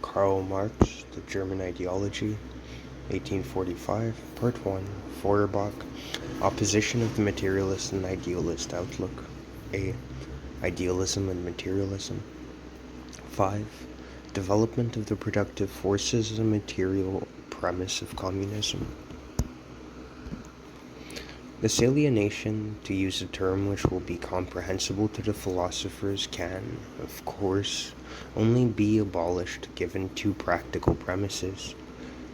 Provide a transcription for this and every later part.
Karl Marx, The German Ideology, 1845, Part 1, Feuerbach, Opposition of the Materialist and Idealist Outlook. A. Idealism and Materialism. 5. Development of the productive forces as a material premise of communism. This alienation, to use a term which will be comprehensible to the philosophers, can, of course, only be abolished given two practical premises.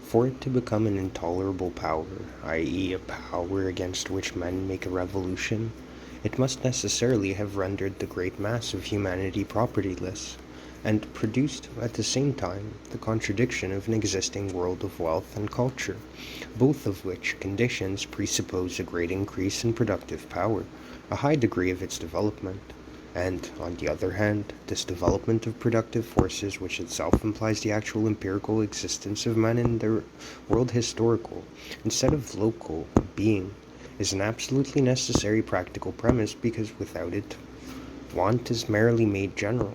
For it to become an intolerable power, i.e., a power against which men make a revolution, it must necessarily have rendered the great mass of humanity propertyless, and produced at the same time the contradiction of an existing world of wealth and culture, both of which conditions presuppose a great increase in productive power, a high degree of its development, and, on the other hand, this development of productive forces, which itself implies the actual empirical existence of men in their world historical, instead of local, being, is an absolutely necessary practical premise, because without it, want is merely made general,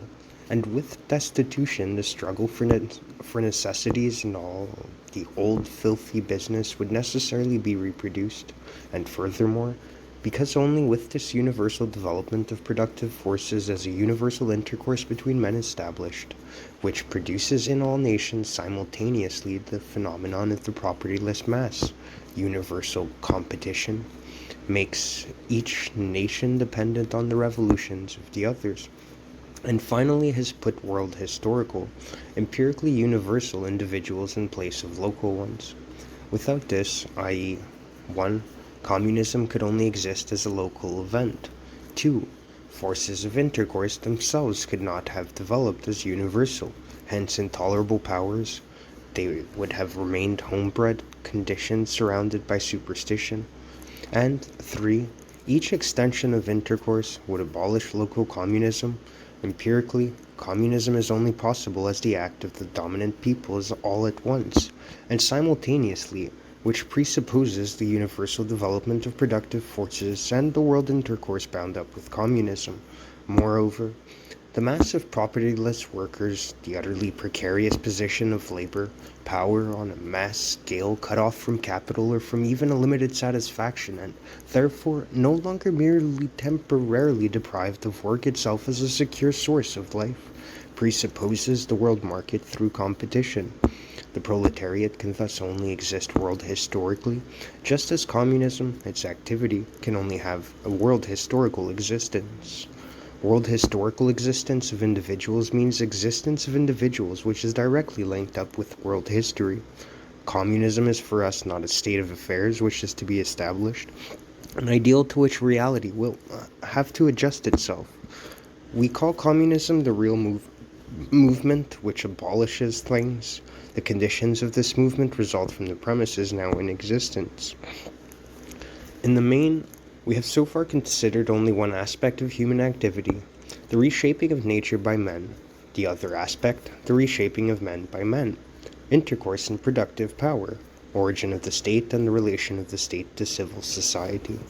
and with destitution the struggle for necessities and all the old filthy business would necessarily be reproduced, and furthermore, because only with this universal development of productive forces as a universal intercourse between men established, which produces in all nations simultaneously the phenomenon of the propertyless mass, universal competition, makes each nation dependent on the revolutions of the others, and finally has put world historical, empirically universal individuals in place of local ones. Without this, i.e., 1. Communism could only exist as a local event. 2. Forces of intercourse themselves could not have developed as universal, hence intolerable powers. They would have remained homebred conditions surrounded by superstition. And 3. Each extension of intercourse would abolish local communism. Empirically, communism is only possible as the act of the dominant peoples all at once, and simultaneously, which presupposes the universal development of productive forces and the world intercourse bound up with communism. Moreover, the mass of propertyless workers, the utterly precarious position of labor, power on a mass scale cut off from capital or from even a limited satisfaction, and therefore no longer merely temporarily deprived of work itself as a secure source of life, presupposes the world market through competition. The proletariat can thus only exist world historically, just as communism, its activity, can only have a world historical existence. World historical existence of individuals means existence of individuals, which is directly linked up with world history. Communism is for us not a state of affairs which is to be established, an ideal to which reality will have to adjust itself. We call communism the real movement which abolishes things. The conditions of this movement result from the premises now in existence. In the main, we have so far considered only one aspect of human activity, the reshaping of nature by men; the other aspect, the reshaping of men by men, intercourse and productive power, origin of the state and the relation of the state to civil society.